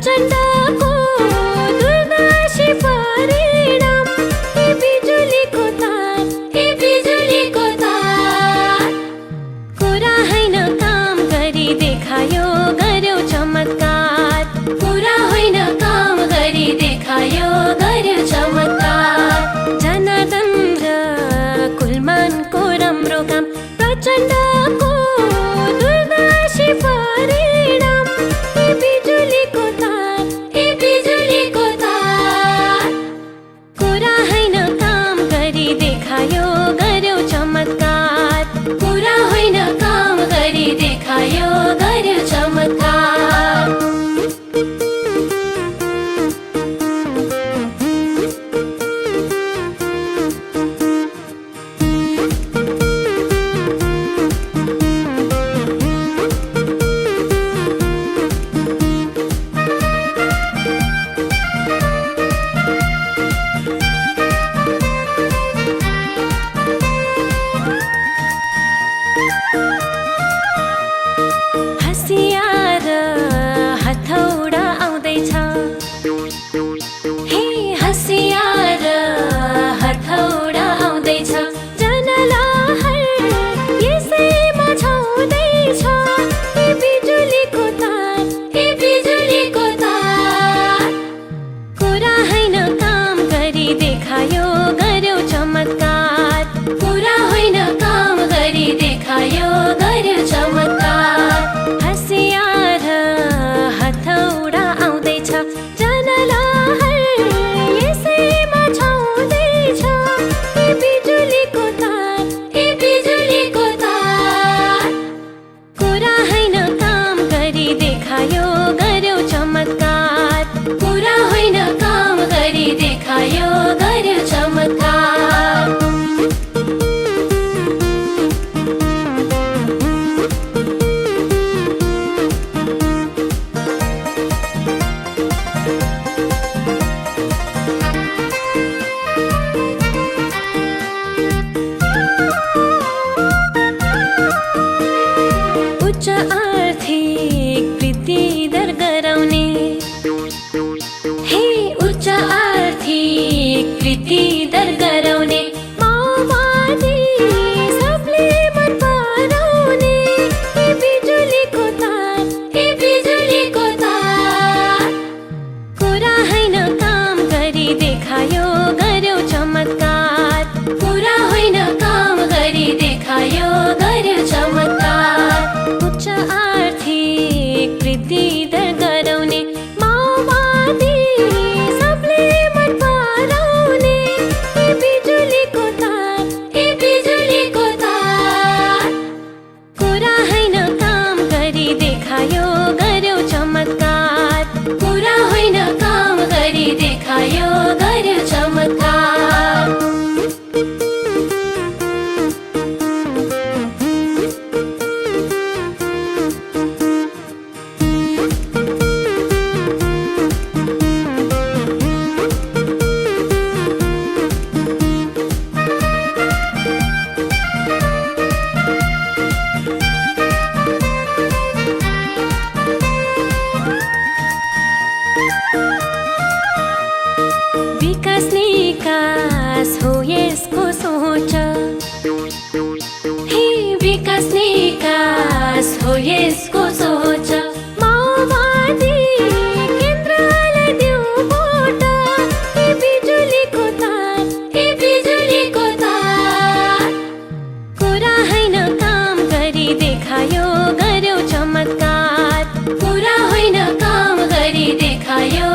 प्रचण्डको दुर्दशी परिणाम। ए बिजुलीको तार, ए बिजुलीको तार, कुरा होइन काम गरी देखायो गर्यो चमत्कार। कुरा होइन काम गरी देखायो गर्यो चमत्कार। जनार्दन र कुलमानको राम्रो काम, प्रचण्डको दुर्दशी परिणाम। ए बिजुलीको तार, ए बिजुलीको तार, कुरा होइन काम गरी देखायो गर्यो चमत्कार। कुरा होइन काम गरी देखायो गर्यो चमत्कार। हसियार हथौडा आउँदैछ, हे हसियार हथौडा आउँदैछ। जनलहर यसैमा छाउँदैछ। ए बिजुलीको तार, ए बिजुलीको तार, कुरा होइन काम गरी देखायो गर्यो चमत्कार। कुरा होइन काम गरी देखायो गर्यो चमत्कार। हसियार हथौडा आउँदैछ, जनलहर यसैमा छाउँदैछ। ए बिजुलीको तार, ए बिजुलीको तार, कुरा होइन काम गरी देखायो गर्यो चमत्कार। कुरा होइन काम गरी देखायो गर्यो चमत्कार। उच्च आर्थिक वृद्धि दर गराउने, हे उच्च आर्थिक वृद्धि दर गराउने। माओवादी सबले मन पराउने। ए बिजुलीको तार, ए बिजुलीको तार, कुरा होइन काम गरी देखायो गर्यो चमत्कार। कुरा होइन काम गरी देखायो गर्यो चमत्कार। उच्च आर्थिक वृद्धि दर गराउने, माओवादी सबले मन पराउने। ए बिजुलीको तार, ए बिजुलीको तार, कुरा होइन काम गरी देखायो गर्यो चमत्कार। कुरा होइन काम गरी देखायो गर्यो चमत्कार। विकास निकास हो यसको सोच, हे विकास निकास हो यसको सोच। माओवादी केन्द्रलाई देऊ भोट। ए बिजुलीको तार, ए बिजुलीको तार, कुरा होइन काम गरी देखायो गर्यो चमत्कार। कुरा होइन काम गरी देखायो